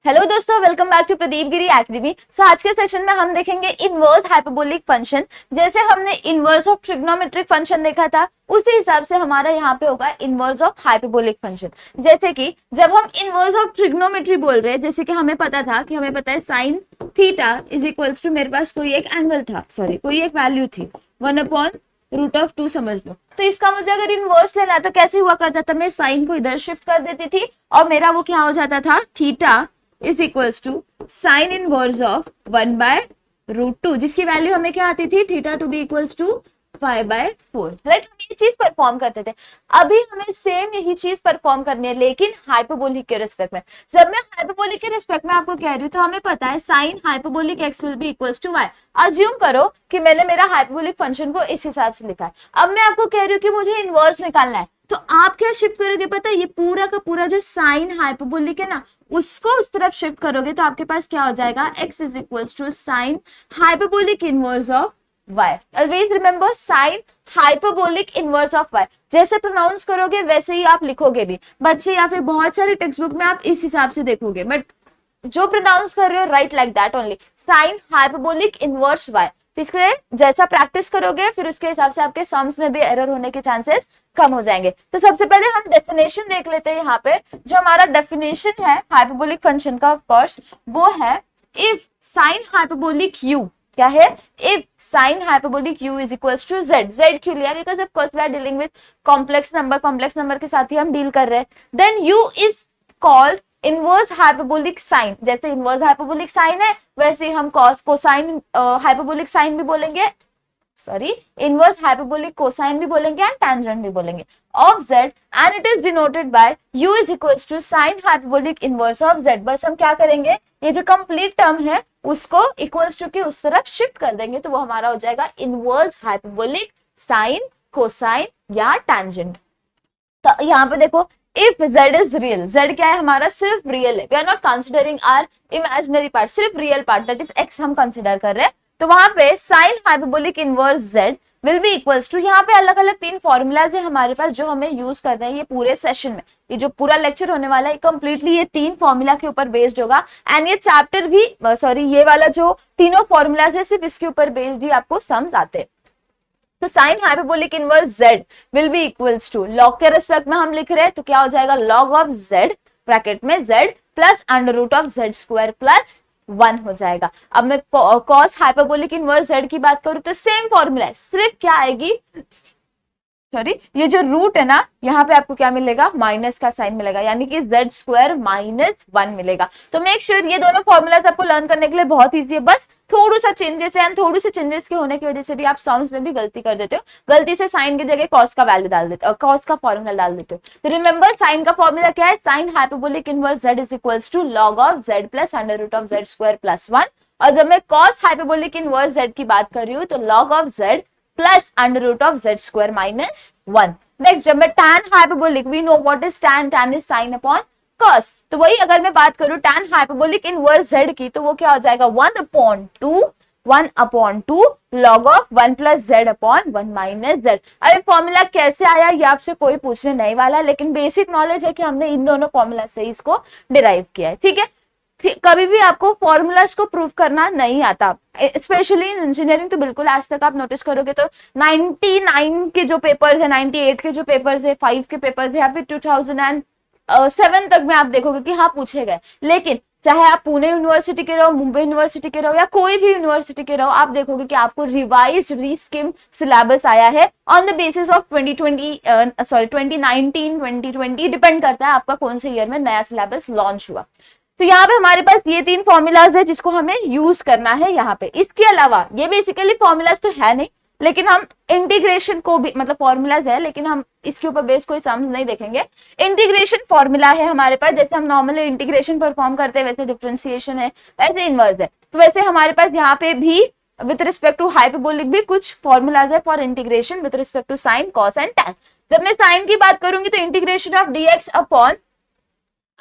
Hello दोस्तों, welcome back to Pradeep Giri academy. आज के सेशन में हम देखेंगे इनवर्स हाइपरबोलिक फंक्शन। जैसे हमने इनवर्स ऑफ ट्रिग्नोमेट्रिक फंक्शन देखा था, उसी हिसाब से हमारा यहाँ पे होगा इनवर्स ऑफ हाइपरबोलिक फंक्शन। जैसे कि जब हम इनवर्स ऑफ ट्रिग्नोमेट्री बोल रहे हैं, जैसे कि हमें पता था कि हमें पता है sine theta is equals to, मेरे पास कोई एक एंगल था, सॉरी कोई एक वैल्यू थी 1/√2 समझ लो। तो इसका मुझे अगर इनवर्स लेना है तो कैसे हुआ करता था, मैं साइन को इधर शिफ्ट कर देती थी और मेरा वो क्या हो जाता था, theta is equals to sine inverse of 1/√2, जिसकी वैल्यू हमें क्या आती थी, theta to be equals to 5/4। Right, हम ये चीज परफॉर्म करते थे। अभी हमें सेम यही चीज परफॉर्म करनी है, लेकिन हाइपरबोलिक के रिस्पेक्ट में। जब मैं हाइपरबोलिक के रिस्पेक्ट में आपको कह रही हूँ तो हमें पता है sine hyperbolic X will be equals to Y. Assume करो कि मैंने मेरा हाइपरबोलिक फंक्शन को इस हिसाब से लिखा है। अब मैं आपको कह रही हूँ कि मुझे इनवर्स निकालना है, तो आप क्या शिफ्ट करोगे पता है, ये पूरा का पूरा जो साइन हाइपरबोलिक है ना, उसको उस तरफ शिफ्ट करोगे तो आपके पास क्या हो जाएगा, x is equals to sine hyperbolic inverse of y। Always remember sine hyperbolic inverse of y। जैसे प्रोनाउंस करोगे वैसे ही आप लिखोगे भी बच्चे, या फिर बहुत सारे टेक्स्ट बुक में आप इस हिसाब से देखोगे, बट जो प्रोनाउंस कर रहे हो right like that only, sign hyperbolic inverse y। इसके जैसा प्रैक्टिस करोगे फिर उसके हिसाब से आपके सम्स में भी एरर होने के चांसेस कम हो जाएंगे। तो सबसे पहले हम डेफिनेशन देख लेते हैं। यहाँ पे जो हमारा डेफिनेशन है हाइपरबोलिक फंक्शन का, ऑफ कोर्स वो है इफ साइन हाइपरबोलिक u, क्या है, if sine hyperbolic u is equals to z। z क्यों लिया, because of course we are dealing with complex number के साथ ही हम डील कर रहे हैं। Then u is called inverse hyperbolic sine. जैसे इनवर्स हाइपरबोलिक साइन है वैसे हम कॉस कोसाइन हाइपरबोलिक साइन भी बोलेंगे, सॉरी इनवर्स हाइपरबोलिक कोसाइन भी बोलेंगे एंड टैंजेंट भी बोलेंगे of z, and it is denoted by u is equals to sine hyperbolic inverse of z। बस हम क्या करेंगे, ये जो कंप्लीट टर्म है उसको इक्वल्स टू के उस तरफ शिफ्ट कर देंगे तो वो हमारा हो जाएगा इनवर्स हाइपरबोलिक साइन कोसाइन या टैंजेंट। तो यहाँ पे देखो, if z is real, z क्या है हमारा, सिर्फ रियल है, we are not considering our imaginary part, सिर्फ real part that is x हम कंसिडर कर रहे हैं। तो वहां पे sine hyperbolic inverse z will be equals to, यहाँ पे अलग अलग 3 फॉर्मूलाज है हमारे पास जो हमें यूज कर रहे हैं ये पूरे सेशन में। ये जो पूरा लेक्चर होने वाला है कंप्लीटली ये 3 फॉर्मूला के ऊपर बेस्ड होगा, एंड ये चैप्टर भी सॉरी ये वाला जो तीनों फॉर्मूलाज है सिर्फ इसके ऊपर बेस्ड ही आपको सम्स आते हैं। तो sine hyperbolic inverse z will be equals to, log के रिस्पेक्ट में हम लिख रहे हैं तो क्या हो जाएगा, लॉग ऑफ z ब्रैकेट में z plus under root of z square plus 1 हो जाएगा। अब मैं कॉस हाइपरबोलिक इनवर्स z की बात करूं तो सेम फॉर्मूला है, सिर्फ क्या आएगी, सॉरी ये जो रूट है ना यहाँ पे आपको क्या मिलेगा, माइनस का साइन मिलेगा, यानी कि z स्क्वायर -1 मिलेगा। तो मेक श्योर ये दोनों फॉर्मूलाज आपको लर्न करने के लिए बहुत इजी है, बस थोड़ा सा चेंजेस है, एंड थोड़ी से चेंजेस के होने की वजह से भी आप सम्स में भी गलती कर देते हो, गलती से साइन की जगह कॉस का वैल्यू डाल देते हो, कॉस का फॉर्मूला डाल देते हो। तो रिमेंबर साइन का फॉर्मूला क्या है, sine hyperbolic inverse z is equals to log of z plus under root of z square plus 1। और जब मैं कॉस हाइपरबोलिक इनवर्स z की बात कर रही हूँ तो log of z plus under root of z square -1। Next जब मैं tan hyperbolic, we know what is tan, tan is sine upon cos, तो वही अगर मैं बात करूं tan हाइपरबोलिक इनवर्स z की तो वो क्या हो जाएगा, 1/2 log of 1 plus z upon 1 minus z। अब फॉर्मूला कैसे आया ये आपसे कोई पूछने नहीं वाला, लेकिन बेसिक नॉलेज है कि हमने इन दोनों फॉर्मूला से इसको डिराइव किया है, ठीक है। कभी भी आपको फॉर्मूलाज को प्रूव करना नहीं आता, स्पेशली इन इंजीनियरिंग तो बिल्कुल। आज तक आप नोटिस करोगे तो 99 के जो पेपर्स है, 98 के जो पेपर्स है, 5 के पेपर्स है, या फिर 2007 तक में आप देखोगे कि हाँ पूछे गए। लेकिन चाहे आप पुणे यूनिवर्सिटी के रहो, मुंबई यूनिवर्सिटी के रहो या कोई भी यूनिवर्सिटी के रहो, आप देखोगे कि आपको रिवाइज्ड रीस्किम सिलेबस आया है on the basis of 2019 2020, depend करता है आपका कौन से ईयर में नया सिलेबस लॉन्च हुआ। तो यहाँ पे हमारे पास ये 3 फॉर्मूलाज है जिसको हमें यूज करना है यहाँ पे। इसके अलावा ये बेसिकली फॉर्मूलाज तो है नहीं, लेकिन हम इंटीग्रेशन को भी, मतलब फॉर्मूलाज है लेकिन हम इसके ऊपर बेस कोई सम्स नहीं देखेंगे। इंटीग्रेशन फॉर्मूला है हमारे पास, जैसे हम नॉर्मली इंटीग्रेशन परफॉर्म करते हैं वैसे डिफरेंशिएशन है, वैसे इनवर्स है। तो वैसे हमारे पास यहाँ पे भी विद रिस्पेक्ट टू हाइपरबोलिक भी कुछ फॉर्मूलाज है for integration with respect to sine, cos and tan. जब मैं साइन की बात करूंगी तो integration of dx upon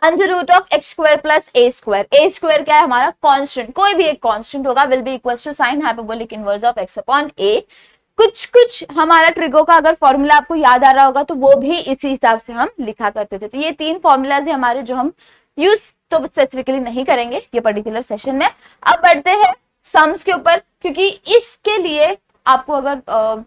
under root of x square plus a square. a square क्या है हमारा, कांस्टेंट, कोई भी एक कांस्टेंट होगा, will be equals to sine hyperbolic inverse of x upon a। कुछ हमारा ट्रिगो का अगर फॉर्मूला आपको याद आ रहा होगा तो वो भी इसी हिसाब से हम लिखा करते थे। तो ये 3 फॉर्मूलाज है हमारे जो हम यूज तो स्पेसिफिकली नहीं करेंगे ये पर्टिकुलर सेशन में। अब बढ़ते हैं सम्स के ऊपर, क्योंकि इसके लिए आपको अगर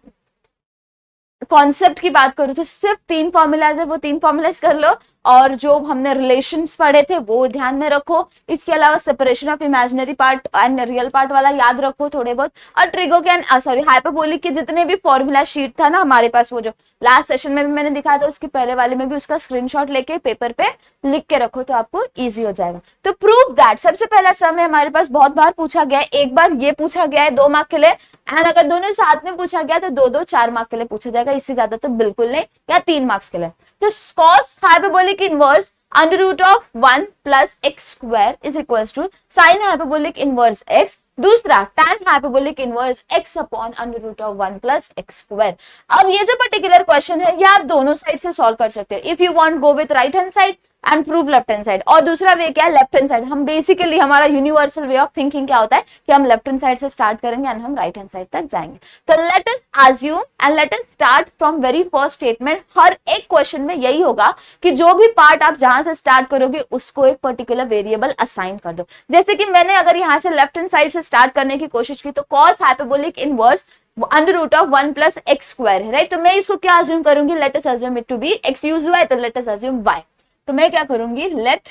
कॉन्सेप्ट की बात करूं तो सिर्फ 3 फॉर्मूलाज है, वो 3 फॉर्मूलाज कर लो, और जो हमने रिलेशंस पढ़े थे वो ध्यान में रखो। इसके अलावा separation of imaginary part and real part वाला याद रखो थोड़े बहुत, और ट्रिगो के हाइपरबोलिक के जितने भी फॉर्मूला शीट था ना हमारे पास, वो जो लास्ट सेशन में भी मैंने दिखाया था, उसके पहले वाले में भी उसका स्क्रीनशॉट लेके पेपर पे लिख के रखो तो आपको इजी हो जाएगा। तो प्रूव दैट सबसे पहला सम है हमारे पास, बहुत बार पूछा गया है, एक बार ये पूछा गया है 2 मार्क के लिए, एंड अगर दोनों साथ में पूछा गया तो 2-2 4 मार्क के लिए पूछा जाएगा, इससे ज्यादा तो बिल्कुल नहीं, या 3 मार्क्स के लिए। तो cos hyperbolic inverse under root of 1 plus x square is equals to sin hyperbolic inverse x, दूसरा tan hyperbolic inverse x upon under root of 1 plus x square। अब ये जो पर्टिकुलर क्वेश्चन है ये आप दोनों साइड से सॉल्व कर सकते हो, if you want go with right hand side and prove left hand side, और दूसरा वे क्या है लेफ्ट हैंड साइड। हम बेसिकली हमारा यूनिवर्सल वे ऑफ थिंकिंग क्या होता है कि हम लेफ्ट हैंड साइड से स्टार्ट करेंगे एंड हम राइट हैंड साइड तक जाएंगे। तो let us assume and let us start from very first statement. हर एक क्वेश्चन में यही होगा कि जो भी पार्ट आप जहां से स्टार्ट करोगे उसको एक पर्टिकुलर वेरिएबल असाइन कर दो। जैसे कि मैंने अगर यहाँ से लेफ्ट हैंड साइड से स्टार्ट करने की कोशिश की तो cos hyperbolic inverse under root of 1 plus x square है, राइट। तो मैं इसको क्या अज्यूम करूंगी, let us assume it to be x use हुआ है तो लेट अस अज्यूम y। तो मैं क्या करूंगी, लेट,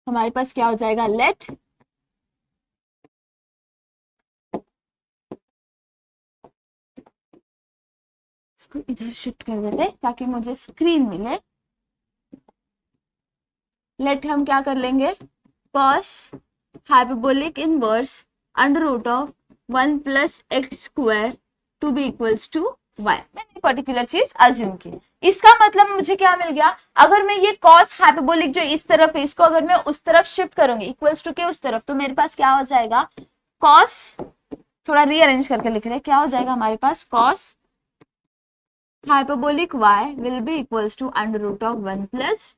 हमारे पास क्या हो जाएगा, लेट इसको इधर शिफ्ट कर देते ताकि मुझे स्क्रीन मिले। लेट हम क्या कर लेंगे, cos hyperbolic inverse under root of 1 plus x square to be equals to y। मैंने पर्टिकुलर चीज अज्यूम की। इसका मतलब मुझे क्या मिल गया, अगर मैं ये cos हाइपरबोलिक जो इस तरफ है इसको अगर मैं उस तरफ शिफ्ट करूंगी इक्वल्स टू के उस तरफ, तो मेरे पास क्या हो जाएगा, cos, थोड़ा रीअरेंज करके लिख रहे हैं, क्या हो जाएगा हमारे पास, cos hyperbolic y will be equals to under root of 1 plus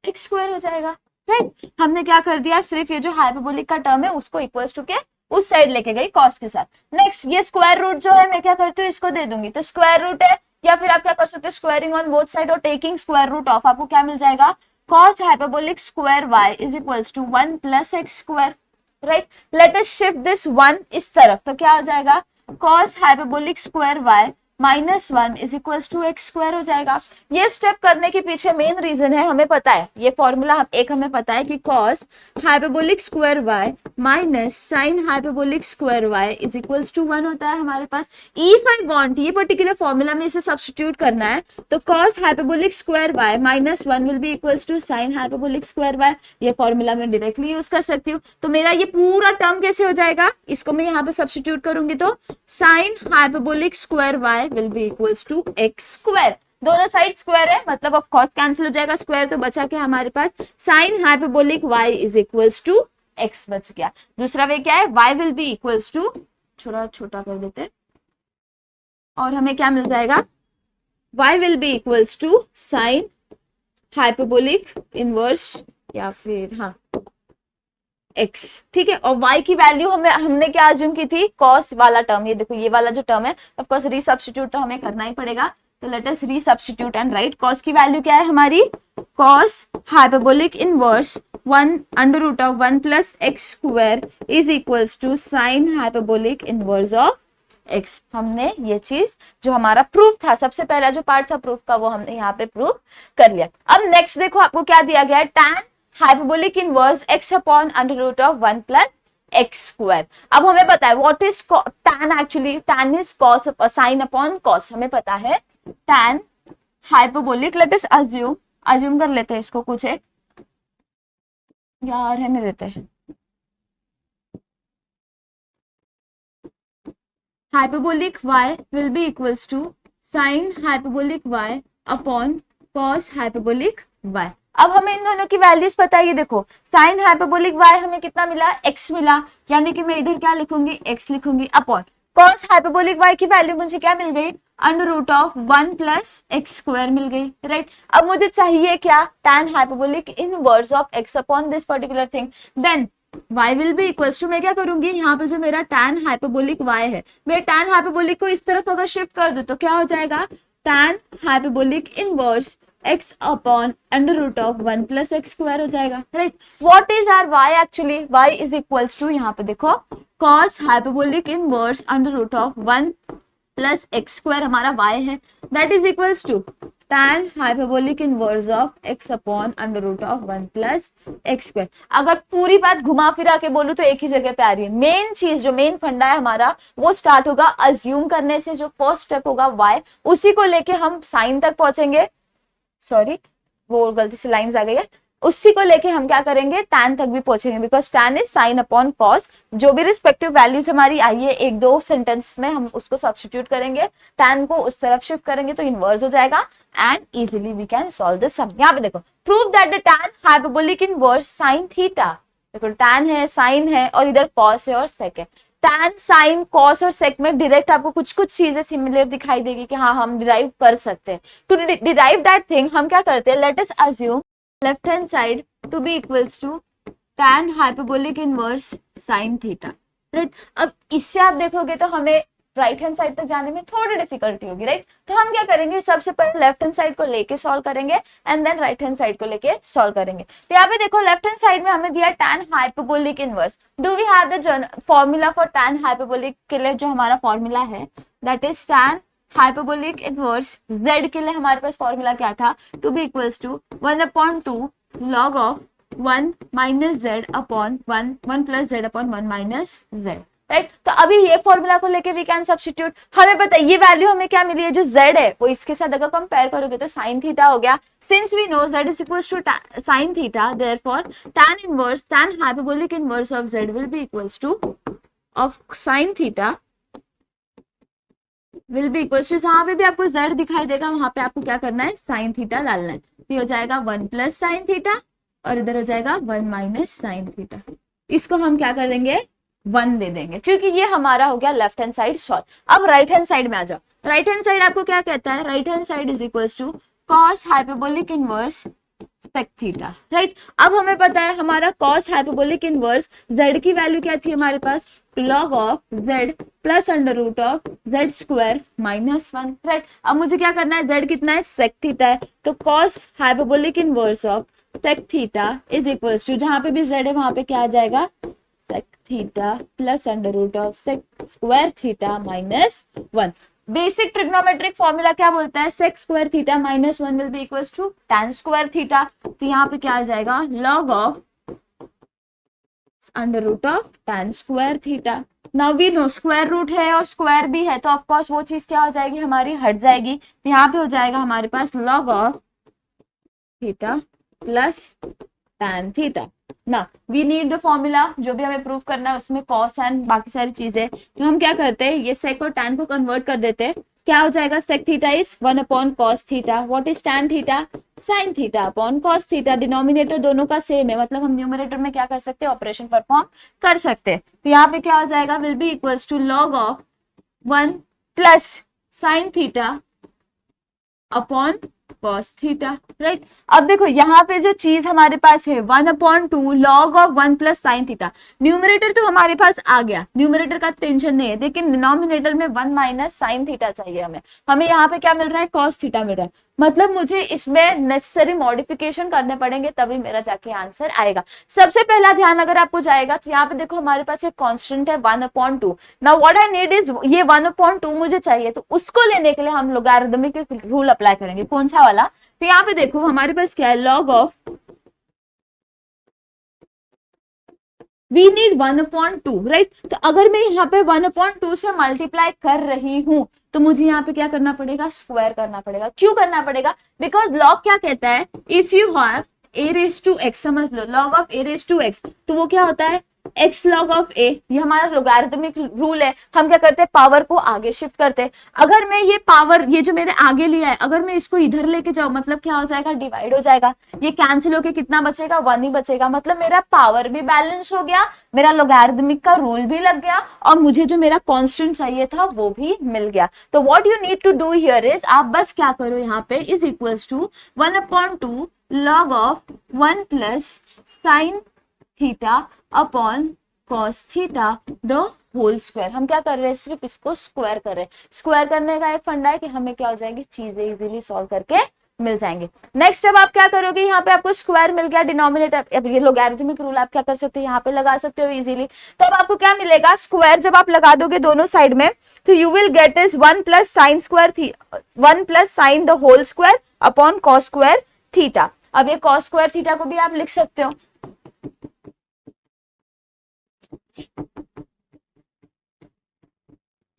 x square हो जाएगा, राइट। हमने क्या कर दिया, सिर्फ ये जो हाइपरबोलिक का टर्म है उसको इक्वल्स टू के उस साइड लेके गई cos के साथ। नेक्स्ट ये स्क्वायर रूट जो है मैं क्या करती हूँ, इसको दे दूंगी, तो स्क्वायर रूट है, या फिर आप क्या कर सकते हो, स्क्वायरिंग ऑन बोथ साइड और टेकिंग स्क्वायर रूट ऑफ, आपको क्या मिल जाएगा, cos hyperbolic square y is equals to 1 plus x square, right. Let us shift this 1 इस तरफ, तो क्या हो जाएगा, cos hyperbolic square y minus 1 is equals to x square हो जाएगा। ये स्टेप करने के पीछे मेन रीजन है, हमें पता है ये फॉर्मूला हमें पता है कि cos hyperbolic square y minus sine hyperbolic square y is equals to 1 होता है हमारे पास। इफ आई वांट ये पर्टिकुलर फॉर्मूला में इसे सब्स्टिट्यूट करना है तो cos hyperbolic square y minus 1 will be equals to sine hyperbolic square y, ये फॉर्मूला मैं डायरेक्टली यूज कर सकती हूँ। तो मेरा ये पूरा टर्म कैसे हो जाएगा, इसको मैं यहाँ पे सब्स्टिट्यूट करूंगी तो sine hyperbolic square y will be equals to x square, दोनों साइड स्क्वायर है मतलब ऑफ कोर्स कैंसिल हो जाएगा, स्क्वायर तो बचा के हमारे पास sine hyperbolic y is equals to x बच गया। दूसरा वे क्या है, y will be equals to, थोड़ा छोटा कर देते और हमें क्या मिल जाएगा, y will be equals to sign hyperbolic inverse या फिर हाँ x, ठीक है। और y की वैल्यू हमने क्या अज्यूम की थी, cos वाला टर्म, ये देखो ये वाला जो टर्म है ऑफ कोर्स रीसब्स्टिट्यूट तो हमें करना ही पड़ेगा, तो let us resubstitute and right. cos की वैल्यू क्या है हमारी, cos hyperbolic inverse 1 under root of 1 plus x square is equals to sine hyperbolic inverse of x। हमने ये चीज जो हमारा प्रूफ था, सबसे पहला जो पार्ट था प्रूफ का, वो हमने यहाँ पे प्रूफ कर लिया। अब नेक्स्ट देखो आपको क्या दिया गया है, tan hyperbolic inverse x upon under root of 1 plus x square. अब हमें पता है what is tan, actually tan is cos sine upon cos, हमें पता है tan hyperbolic, let us assume कर लेते हैं इसको कुछ एक, यार रहने देते हैं, hyperbolic y will be equals to sine hyperbolic y upon cos hyperbolic y। अब हमें इन दोनों की वैल्यूज पता है, ये देखो साइन हाइपरबोलिक y हमें कितना मिला, x मिला, यानी कि मैं इधर क्या लिखूंगी, x लिखूंगी, अपॉन cos हाइपरबोलिक y की वैल्यू मुझे क्या मिल गई, under root of 1 plus x square मिल गई, राइट। अब मुझे चाहिए क्या, tan hyperbolic inverse of x upon this particular thing, then y will be equals to, मैं क्या करूंगी, यहाँ पे जो मेरा tan हाइपरबोलिक y है, मैं tan हाइपरबोलिक को इस तरफ अगर शिफ्ट कर दूं तो क्या हो जाएगा, tan hyperbolic inverse x upon under root of 1 plus x square हो जाएगा, right. What is our y actually, y is equals to, यहाँ पे देखो cos hyperbolic inverse under root of 1 plus x square हमारा y है, that is equals to tan hyperbolic inverse of x upon under root of 1 plus x square. अगर पूरी बात घुमा फिरा के बोलूं तो एक ही जगह पे आ रही है। मेन चीज जो मेन फंडा है हमारा वो स्टार्ट होगा अज्यूम करने से, जो फर्स्ट स्टेप होगा y, उसी को लेके हम साइन तक पहुंचेंगे, सॉरी वो गलती से लाइंस आ गई है, उसी को लेके हम क्या करेंगे tan तक भी पहुंचेंगे, because tan is sine upon cos. जो भी रिस्पेक्टिव वैल्यूज हमारी आई है एक दो सेंटेंस में हम उसको सब्स्टिट्यूट करेंगे, tan को उस तरफ शिफ्ट करेंगे तो इनवर्स हो जाएगा and easily we can solve this sum. यहाँ पे देखो prove that the tan hyperbolic inverse sin theta, देखो tan है, sin है और इधर cos है और sec है। tan sin cos और sec में डायरेक्ट आपको कुछ कुछ चीजें सिमिलर दिखाई देगी कि हाँ हम डिराइव कर सकते हैं। टू डिराइव दैट थिंग हम क्या करते हैं, let us assume left hand side to be equals to tan hyperbolic inverse sin theta, right. अब इससे आप देखोगे तो हमें राइट हैंड साइड तक जाने में थोड़ी डिफिकल्टी होगी, राइट। तो हम क्या करेंगे, सबसे पहले लेफ्ट हैंड साइड को लेके सॉल्व करेंगे and then right hand side को लेके सॉल्व करेंगे। तो यहाँ पे देखो लेफ्ट हैंड साइड में हमें दिया tan hyperbolic inverse. Do we have the formula for tan hyperbolic के लिए, जो हमारा फॉर्मूला है that is tan hyperbolic inverse z के लिए हमारे पास फॉर्मूला क्या था, to be equals to 1/2 log of 1 minus z upon 1 plus z upon 1 minus z, right. तो अभी ये फॉर्मूला को लेके वी कैन सब्स्टिट्यूट। हमें पता है ये वैल्यू हमें क्या मिली है, जो z है वो इसके साथ अगर कंपेयर करोगे तो sin थीटा हो गया। Since we know z is equals to sin theta, therefore tan inverse tan hyperbolic inverse of z will be equals to of sin theta will be equals to, जहां पे भी आपको z दिखाई देगा वहां पे आपको क्या करना है, sin थीटा डालना है। तो हो जाएगा 1 प्लस sin थीटा और इधर हो जाएगा 1 माइनस sin थीटा। इसको हम क्या कर देंगे, 1 दे देंगे, क्योंकि ये हमारा हो गया लेफ्ट हैंड साइड सॉल्व। अब राइट हैंड साइड में आ जाओ। राइट हैंड साइड आपको क्या कहता है, right hand side is equals to cos hyperbolic inverse sec theta, right. अब हमें पता है हमारा cos हाइपरबोलिक इनवर्स z की वैल्यू क्या थी हमारे पास, log of z plus under root of z square minus 1, right. अब मुझे क्या करना है, z कितना है, sec थीटा है, तो cos hyperbolic inverse of sec theta is equals to, जहां पे भी z है वहां पे क्या आ जाएगा, sec theta plus under root of sec square theta minus 1। Basic trigonometric formula क्या बोलता है, sec square theta minus 1 will be equals to tan square theta. तो यहाँ पे क्या आ जाएगा, log of under root of tan square theta. Now we know square root है और स्क्वायर भी है तो ऑफ कोर्स वो चीज क्या हो जाएगी, हमारी हट जाएगी। तो यहाँ पे हो जाएगा हमारे पास log of theta plus tan theta. ना वी नीड द फॉर्मूला, जो भी हमें प्रूव करना है उसमें cos एंड बाकी सारी चीजें, तो हम क्या करते हैं, ये sec और tan को कन्वर्ट कर देते हैं। क्या हो जाएगा, sec theta is 1 upon cos theta, what is tan theta, sin theta upon cos theta. Denominator दोनों का सेम है, मतलब हम न्यूमरेटर में क्या कर सकते हैं, ऑपरेशन परफॉर्म कर सकते हैं। तो यहाँ पे क्या हो जाएगा, will be equals to log of 1 plus sin theta upon cos theta, right. अब देखो यहाँ पे जो चीज हमारे पास है 1/2 log of 1 plus sine theta, numerator तो हमारे पास आ गया, न्यूमरेटर का टेंशन नहीं है, लेकिन डिनोमिनेटर में 1 माइनस साइन थीटा चाहिए हमें। हमें यहाँ पे क्या मिल रहा है, cos थीटा मिल रहा है, मतलब मुझे इसमें नेसेसरी मॉडिफिकेशन करने पड़ेंगे तभी मेरा जाके आंसर आएगा। सबसे पहला ध्यान अगर आपको जाएगा तो यहाँ पे देखो हमारे पास एक कांस्टेंट है 1/2। Now what I need is, ये 1/2 मुझे चाहिए, तो उसको लेने के लिए हम लोगारिथमिक रूल अप्लाई करेंगे। कौन सा वाला, तो यहाँ पे देखो हमारे पास क्या है, log of we need 1/2, right. तो अगर मैं यहाँ पे 1/2 से मल्टीप्लाई कर रही हूं तो मुझे यहाँ पे क्या करना पड़ेगा, स्क्वायर करना पड़ेगा। क्यों करना पड़ेगा, बिकॉज लॉग क्या कहता है, if you have a raised to x, समझ लो log of a raised to x, तो वो क्या होता है, x log ऑफ a। ये हमारा लोगारिथमिक रूल है, हम क्या करते हैं, पावर को आगे शिफ्ट करते हैं। अगर मैं ये पावर, ये जो मेरे आगे लिया है, अगर मैं इसको इधर लेके जाऊं मतलब क्या हो जाएगा, डिवाइड हो जाएगा। ये कैंसिल होके कितना बचेगा, 1 ही बचेगा, मतलब मेरा पावर भी बैलेंस हो गया, मेरा लोगारिथमिक का रूल भी लग गया और मुझे जो मेरा कांस्टेंट चाहिए था वो भी मिल गया। तो what you need to do here is, आप बस क्या करो, यहाँ पे is equals to 1/2 log of 1 plus sine theta upon cos theta the whole square. हम क्या कर रहे हैं, सिर्फ इसको स्क्वायर कर रहे हैं। स्क्वायर करने का एक फंडा है कि हमें क्या हो जाएगी, चीजें इजीली सॉल्व करके मिल जाएंगे। नेक्स्ट अब आप क्या करोगे, यहाँ पे आपको स्क्वायर मिल गया डिनोमिनेटर, अब ये लोगैरिथमिक रूल आप क्या कर सकते हो यहाँ पे लगा सकते हो इजीली। तो अब आपको क्या मिलेगा, स्क्वायर जब आप लगा दोगे दोनों साइड में तो you will get is 1 plus sine square 1 plus sine the whole square upon cos square theta. अब ये कॉस स्क्वायर थीटा को भी आप लिख सकते हो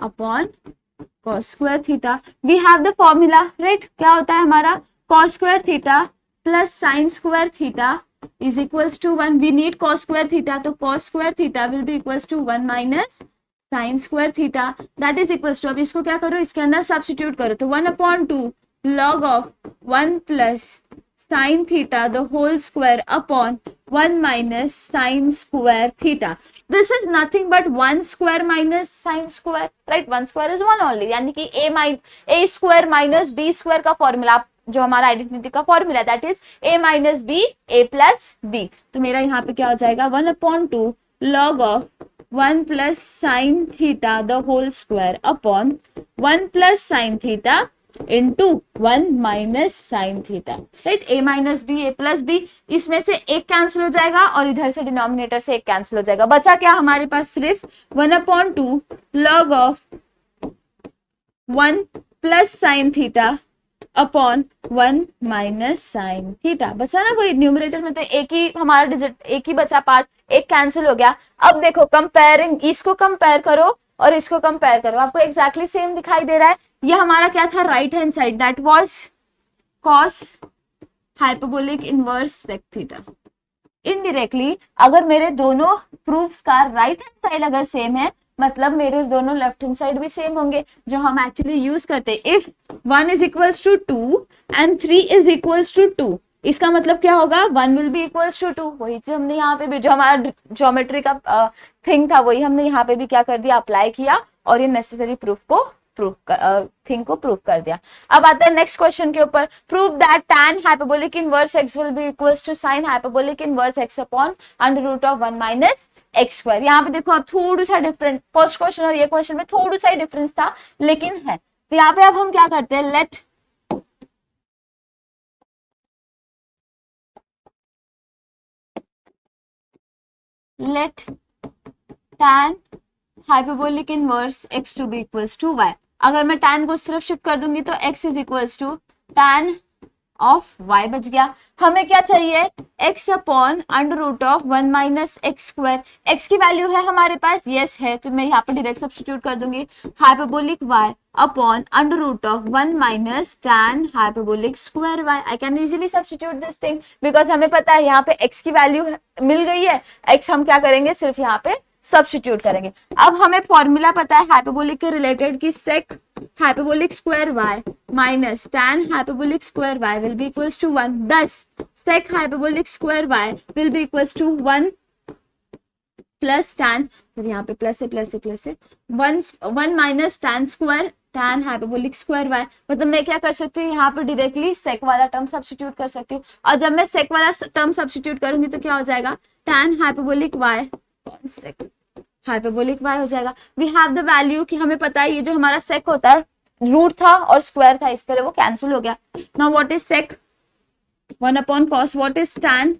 upon cos square theta. We have the formula, right? क्या होता है हमारा cos square theta plus sin square theta is equals to 1. We need cos square theta, तो cos square theta will be equals to 1 minus sin square theta. That is equals to, अब इसको क्या करो, इसके अंदर सब्स्टिट्यूट करो, तो 1/2 log of 1 plus sin theta the whole square upon 1 minus sin square theta. This is nothing but 1 square minus sin square, right? 1 square is 1 only, यानी कि a square minus b square का formula जो हमारा identity का formula that is a minus b a plus b. तो मेरा यहाँ पे क्या हो जाएगा 1/2 log of 1 plus sin theta the whole square upon 1 plus sin theta into 1 minus sin theta, right? a minus b a plus b, इसमें से एक कैंसिल हो जाएगा और इधर से डिनोमिनेटर से एक कैंसिल हो जाएगा, बचा क्या हमारे पास सिर्फ 1/2 log of 1 plus sin theta upon 1 minus sine theta, बचा ना कोई, न्यूमरेटर में तो एक ही हमारा डिजिट, एक ही बचा पार्ट, एक कैंसिल हो गया। अब देखो कंपेयरिंग, इसको कंपेयर करो और इसको कंपेयर करो, आपको एग्जैक्टली सेम दिखाई दे रहा है। ये हमारा क्या था, right hand side, that was cos hyperbolic inverse sec theta. Indirectly अगर मेरे दोनों प्रूफ्स का राइट हैंड साइड अगर सेम है, मतलब मेरे दोनों लेफ्ट हैंड साइड भी सेम होंगे, जो हम एक्चुअली यूज करते हैं। If 1 is equals to 2 and 3 is equals to 2, इसका मतलब क्या होगा, 1 will be equals to 2। वही जो हमने यहाँ पे भी, जो हमारा ज्योमेट्री का थिंग था, वही हमने यहाँ पे भी क्या कर दिया, अप्लाई किया और ये नेसेसरी प्रूफ को थिंग को प्रूफ कर दिया। अब आता है नेक्स्ट क्वेश्चन के ऊपर, prove that tan hyperbolic inverse x will be equals to sin hyperbolic inverse x upon under root of 1 minus x square. यहाँ पे देखो अब थोड़ा सा डिफरेंट, फर्स्ट क्वेश्चन और ये क्वेश्चन में थोड़ा सा डिफरेंस था लेकिन है। तो यहाँ पे अब हम क्या करते हैं, let tan hyperbolic inverse x to be equals to y। अगर मैं tan को सिर्फ शिफ्ट कर दूंगी तो x is equals to tan of y बच गया। हमें क्या चाहिए, x upon under root of 1 minus x square. x की वैल्यू है हमारे पास, यस है, तो मैं यहाँ पे डायरेक्ट सब्स्टिट्यूट कर दूंगी hyperbolic y upon under root of 1 minus tan hyperbolic square y। I can easily substitute this thing because हमें पता है यहाँ पे x की वैल्यू मिल गई है, x हम क्या करेंगे, सिर्फ यहाँ पे सब्स्टिट्यूट करेंगे। अब हमें फॉर्मूला पता है हाइपरबोलिक के रिलेटेड की sec hyperbolic square y minus tan hyperbolic square y will be equals to 1। thus sec hyperbolic square y will be equals to 1 plus tan, फिर यहाँ पे प्लस है 1 minus tan square tan hyperbolic square y। मतलब मैं क्या कर सकती हूँ, यहाँ पे डायरेक्टली सेक वाला टर्म सब्स्टिट्यूट कर सकती हूँ, और जब मैं सेक वाला टर्म सब्स्टिट्यूट करूंगी तो क्या हो जाएगा, tan hyperbolic y sec hyperbolic y हो जाएगा। वी हैव द वैल्यू कि हमें पता है ये जो हमारा सेक होता है, रूट था और स्क्वायर था, इस पर वो कैंसिल हो गया। Now what is sec, 1 upon cos, what is tan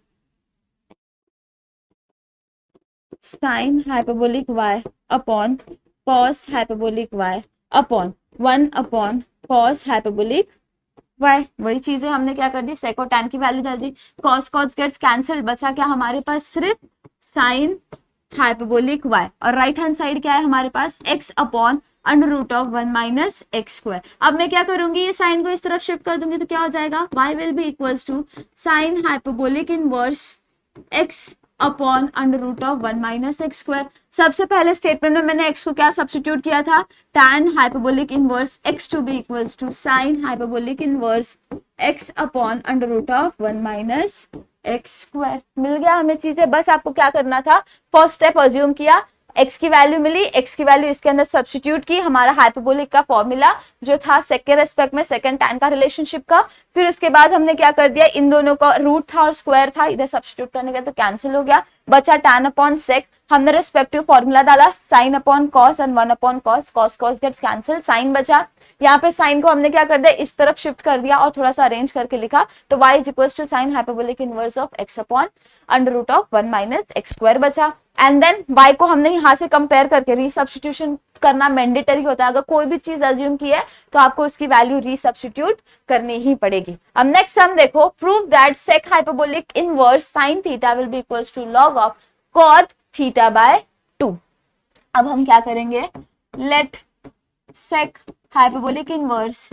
sine hyperbolic y upon cos hyperbolic y upon 1 upon cos hyperbolic y। वही चीजें हमने क्या कर दी, सेक और tan की वैल्यू डाल दी, कॉस कॉस गेट्स कैंसिल्ड, बचा क्या हमारे पास, सिर्फ साइन हाइपरबोलिक y, और राइट हैंड साइड क्या है हमारे पास, x upon under root of 1 minus x square. अब मैं क्या करूंगी, ये साइन को इस तरफ शिफ्ट कर दूंगी तो क्या हो जाएगा, y will be equals to sine hyperbolic inverse x upon under root of 1 minus x square. सबसे पहले स्टेटमेंट में मैंने x को क्या सब्स्टिट्यूट किया था, tan hyperbolic inverse x to be equals to sine hyperbolic inverse x upon under root of 1 minus x square. मिल गया हमें चीजें, बस आपको क्या करना था, फर्स्ट स्टेप अज्यूम किया, x की वैल्यू मिली, x की वैल्यू इसके अंदर सब्स्टिट्यूट की, हमारा हाइपरबोलिक का फॉर्मूला जो था सेक के रेस्पेक्ट में सेकंड tan का रिलेशनशिप का, फिर उसके बाद हमने क्या कर दिया, इन दोनों का रूट था और स्क्वायर था, इधर सब्स्टिट्यूट करने का तो कैंसिल हो गया, बचा tan अपॉन सेक, हमने रेस्पेक्टिव फॉर्मूला डाला sine upon cos and 1 upon cos, cos cos gets cancel, sine बचा, यहाँ पे साइन को हमने क्या कर दिया, इस तरफ शिफ्ट कर दिया और थोड़ा सा अरेंज करके लिखा, तो y is equal to sine hyperbolic inverse of x upon under root of 1 minus x square बचा। एंड देन y को हमने यहाँ से कंपेयर करके रीसब्स्टिट्यूशन करना मैंडेटरी होता है, अगर कोई भी चीज अज्यूम की है तो आपको उसकी वैल्यू रीसब्स्टिट्यूट करनी ही पड़ेगी। अब नेक्स्ट हम देखो, prove that sec hyperbolic inverse sine theta will be equal to log of cot theta by 2। अब हम क्या करेंगे, let sec hyperbolic inverse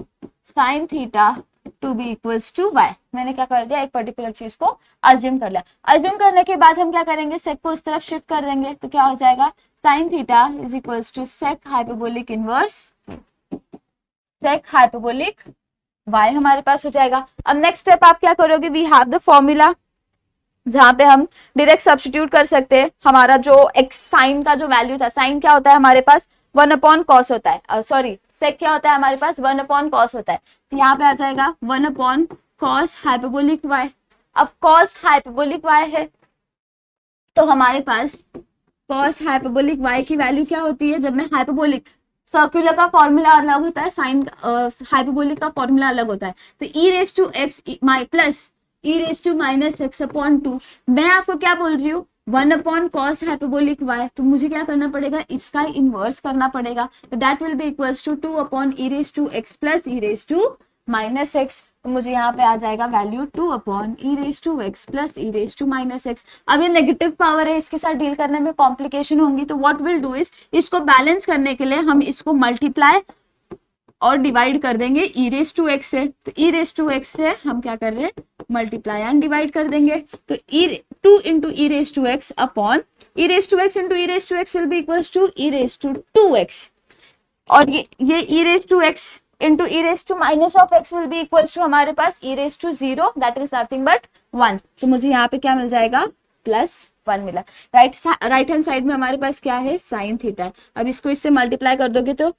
sine theta to be equals to y। मैंने क्या कर दिया, एक पर्टिकुलर चीज को अज्यूम कर लिया। अज्यूम करने के बाद हम क्या करेंगे, सेक को इस तरफ शिफ्ट कर देंगे, तो क्या हो जाएगा, sine theta is equals to sec hyperbolic inverse sec hyperbolic y हमारे पास हो जाएगा। अब नेक्स्ट स्टेप आप क्या करोगे, वी हैव द फॉर्मूला जहां पे हम डायरेक्ट सब्स्टिट्यूट कर सकते हैं, हमारा जो एक्स साइन का जो वैल्यू था, साइन क्या होता है हमारे पास 1 अपॉन कॉस होता है, सॉरी सेक क्या होता है हमारे पास 1 अपॉन कॉस होता है, तो यहाँ पे आ जाएगा 1 अपॉन कॉस हाइपरबोलिक y। अब कॉस हाइपरबोलिक y है तो हमारे पास कॉस हाइपरबोलिक y की वैल्यू क्या होती है, जब मैं हाइपरबोलिक, सर्कुलर का फॉर्मूला अलग होता है, साइन हाइपरबोलिक का फॉर्मूला अलग होता है, तो e raise to x plus e raise to minus x upon 2, मैं आपको क्या बोल रही हूँ 1 अपॉन कॉस हाइपरबोलिक y, तो मुझे क्या करना पड़ेगा, इसका इनवर्स करना पड़ेगा, तो that will be equals to 2 upon e raise to x plus e raise to minus x, तो मुझे यहाँ पे आ जाएगा value 2 upon e raise to x plus e raise to minus x. अब ये नेगेटिव पावर है, इसके साथ डील करने में कॉम्प्लिकेशन होंगी, तो व्हाट विल डू इज, इसको बैलेंस करने के लिए हम इसको मल्टीप्लाई और डिवाइड कर देंगे e रेज टू एक्स से, तो e रेज टू एक्स से हम क्या कर रहे हैं, मल्टीप्लाई एंड डिवाइड कर देंगे, तो 2 into e raise to x upon e raise to x into e raise to x will be equals to e raise to 2x, और ये e raise to x into e raise to minus of x will be equals to हमारे पास e raise to 0, that is nothing but 1, तो मुझे यहाँ पे क्या मिल जाएगा, +1 मिला। राइट हैंड साइड में हमारे पास क्या है, साइन थीटा है। अब इसको इससे मल्टीप्लाई कर दोगे तो